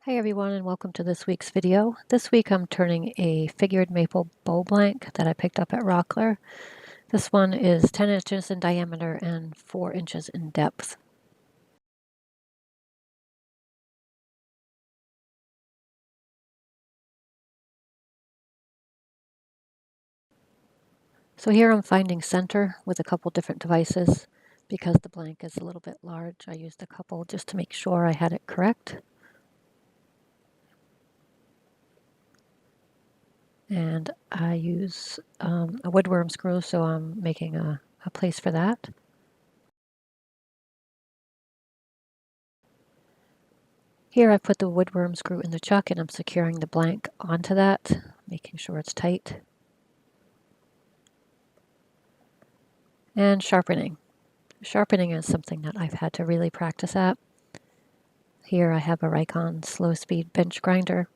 Hi everyone and welcome to this week's video. This week I'm turning a figured maple bowl blank that I picked up at Rockler. This one is 10 inches in diameter and 4 inches in depth. So here I'm finding center with a couple different devices. Because the blank is a little bit large, I used a couple just to make sure I had it correct. And I use a woodworm screw, so I'm making a place for that. Here I put the woodworm screw in the chuck and I'm securing the blank onto that, making sure it's tight. And sharpening. Sharpening is something that I've had to really practice at. Here I have a Rikon slow-speed bench grinder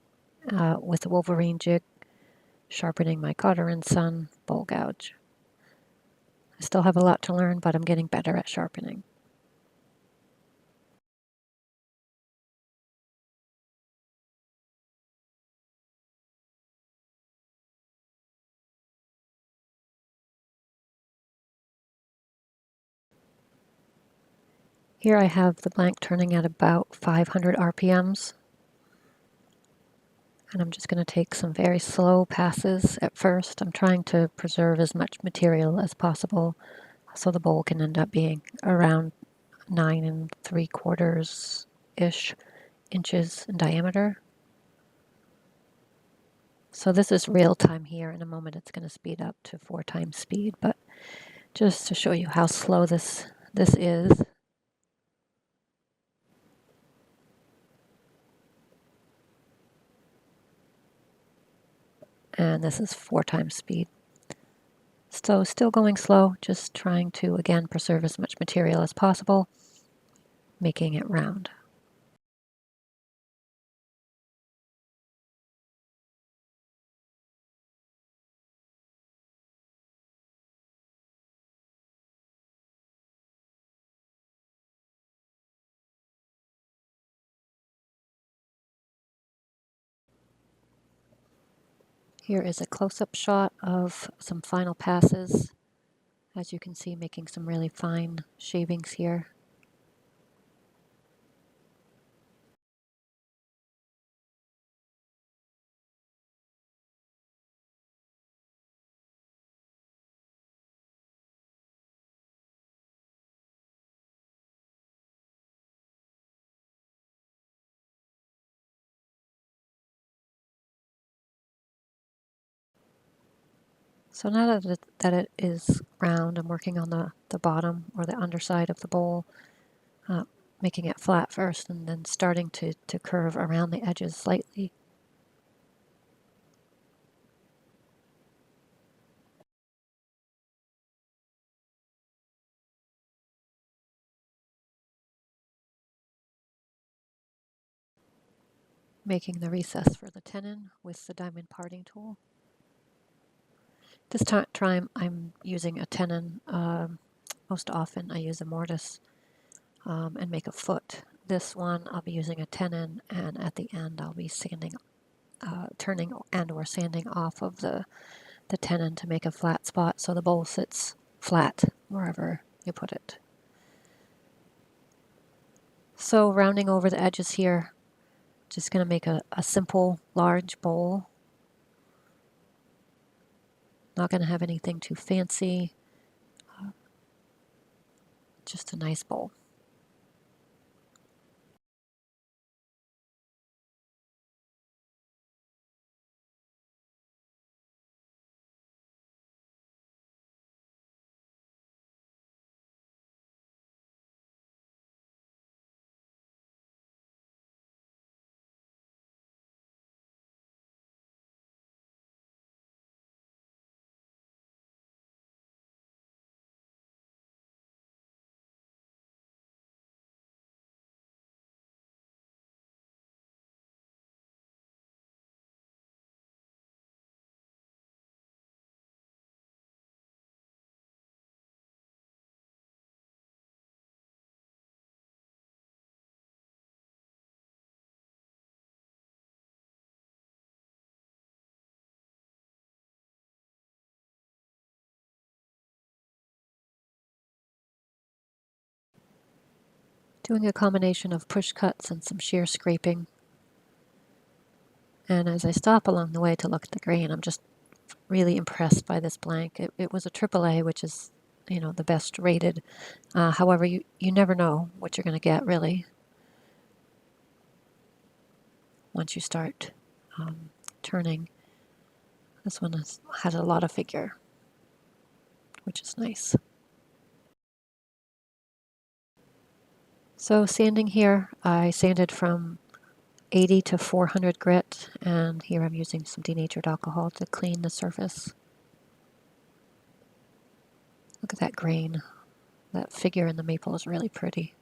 with a Wolverine jig, sharpening my Cotter and Son bowl gouge. I still have a lot to learn, but I'm getting better at sharpening. Here I have the blank turning at about 500 RPMs. And I'm just going to take some very slow passes at first. I'm trying to preserve as much material as possible so the bowl can end up being around 9 3/4-ish inches in diameter. So this is real time here. In a moment it's going to speed up to 4 times speed, but just to show you how slow this is. And this is 4 times speed. So still going slow, just trying to again preserve as much material as possible, making it round. Here is a close-up shot of some final passes. As you can see, making some really fine shavings here. So now that it is round, I'm working on the bottom or the underside of the bowl, making it flat first and then starting to curve around the edges slightly. Making the recess for the tenon with the diamond parting tool. This time I'm using a tenon. Most often I use a mortise and make a foot. This one I'll be using a tenon, and at the end I'll be sanding, turning and or sanding off of the tenon to make a flat spot so the bowl sits flat wherever you put it. So rounding over the edges here, just going to make a simple large bowl. Not going to have anything too fancy, just a nice bowl. Doing a combination of push cuts and some shear scraping. And as I stop along the way to look at the grain, I'm just really impressed by this blank. It was a AAA, which is, you know, the best rated. However, you never know what you're going to get, really, once you start turning. This one has a lot of figure, which is nice. So sanding here, I sanded from 80 to 400 grit, and here I'm using some denatured alcohol to clean the surface. Look at that grain. That figure in the maple is really pretty.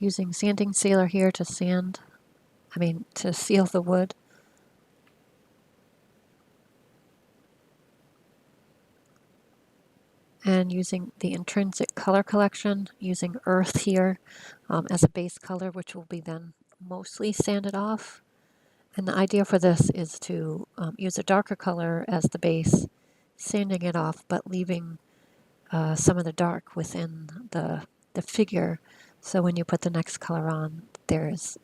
Using sanding sealer here to to seal the wood. And using the Intrinsic Colour Collection, using earth here as a base color, which will be then mostly sanded off. And the idea for this is to use a darker color as the base, sanding it off, but leaving some of the dark within the figure. So when you put the next color on, there's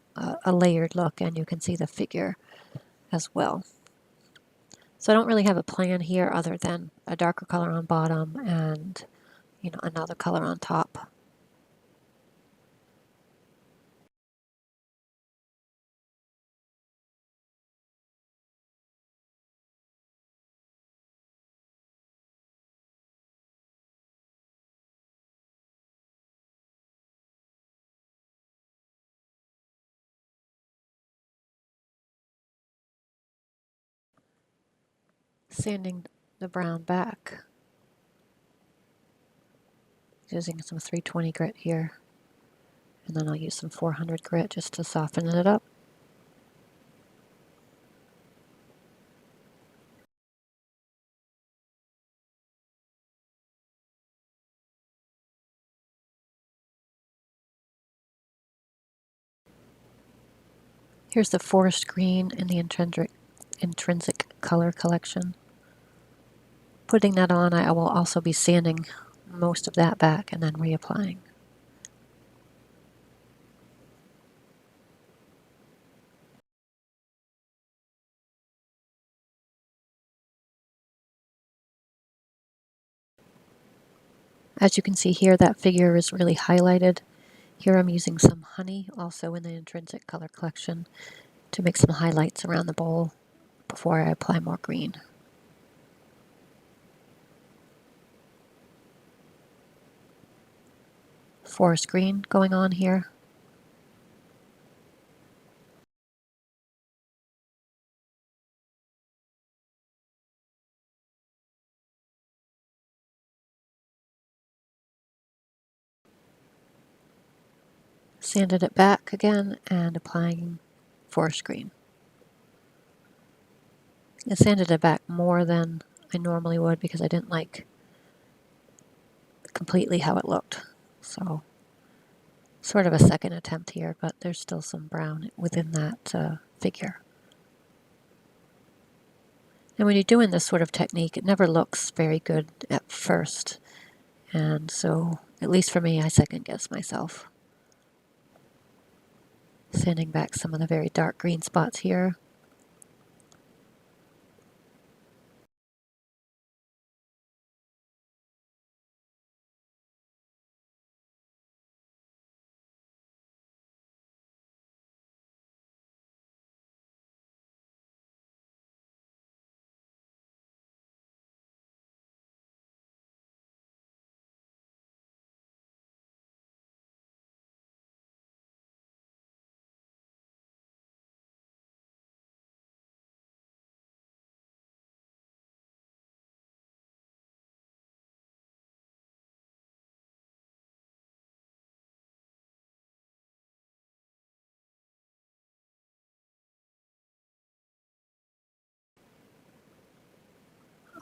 a layered look and you can see the figure as well. So I don't really have a plan here other than a darker color on bottom and, you know, another color on top. Sanding the brown back, using some 320 grit here, and then I'll use some 400 grit just to soften it up. Here's the forest green in the Intrinsic Colour Collection. Putting that on, I will also be sanding most of that back and then reapplying. As you can see here, that figure is really highlighted. Here I'm using some honey, also in the Intrinsic Colour Collection, to make some highlights around the bowl before I apply more green. Forest green going on here. Sanded it back again and applying forest green. I sanded it back more than I normally would because I didn't like completely how it looked. So sort of a second attempt here, but there's still some brown within that figure. And when you're doing this sort of technique, it never looks very good at first. And so, at least for me, I second guess myself. Sanding back some of the very dark green spots here.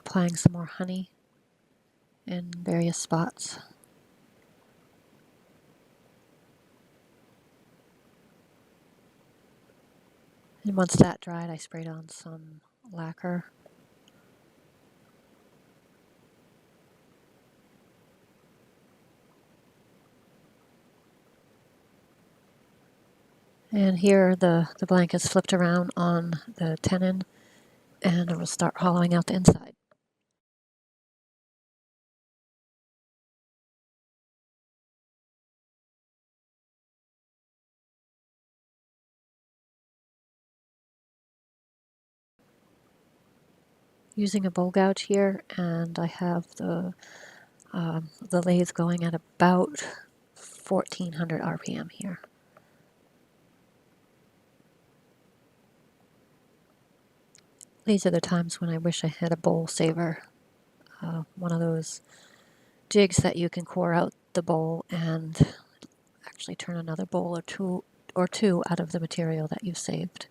Applying some more honey in various spots. And once that dried, I sprayed on some lacquer. And here the blanket's flipped around on the tenon, and I will start hollowing out the inside. Using a bowl gouge here, and I have the lathe going at about 1400 RPM here. These are the times when I wish I had a bowl saver, one of those jigs that you can core out the bowl and actually turn another bowl or two out of the material that you saved.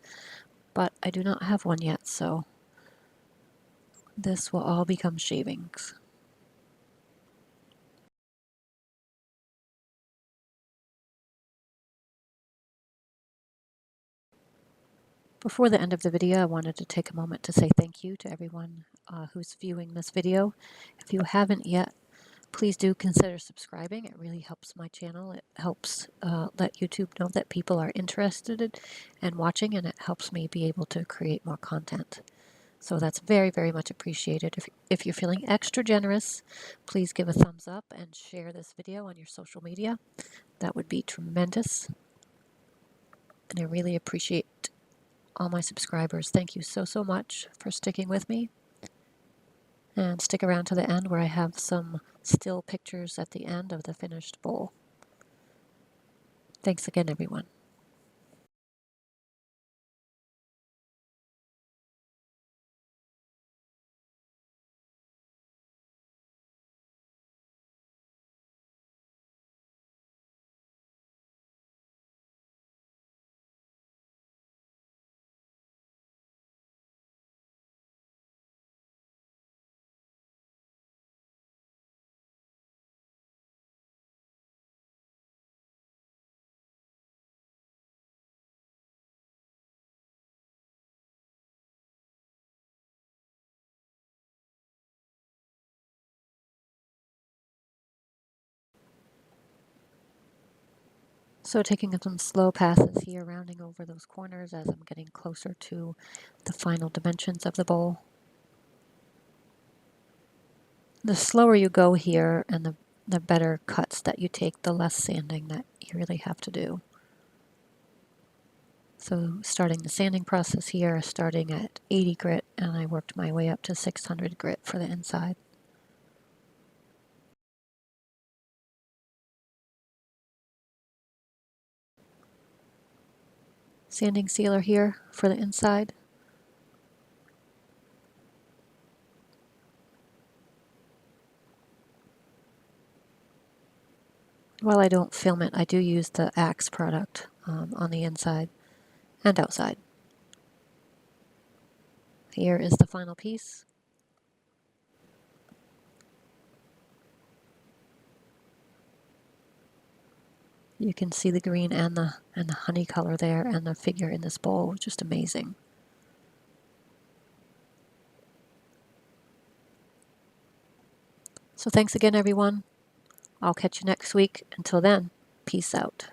But I do not have one yet, so this will all become shavings. Before the end of the video, I wanted to take a moment to say thank you to everyone who's viewing this video. If you haven't yet, please do consider subscribing. It really helps my channel. It helps let YouTube know that people are interested and watching, and it helps me be able to create more content. So that's very, very much appreciated. If you're feeling extra generous, please give a thumbs up and share this video on your social media. That would be tremendous. And I really appreciate all my subscribers. Thank you so, so much for sticking with me. And stick around to the end where I have some still pictures at the end of the finished bowl. Thanks again, everyone. So taking some slow passes here, rounding over those corners as I'm getting closer to the final dimensions of the bowl. The slower you go here and the better cuts that you take, the less sanding that you really have to do. So starting the sanding process here, starting at 80 grit, and I worked my way up to 600 grit for the inside. Sanding sealer here for the inside. While I don't film it, I do use the Axe product on the inside and outside. Here is the final piece. You can see the green and the honey color there, and the figure in this bowl, just amazing. So thanks again, everyone. I'll catch you next week. Until then, peace out.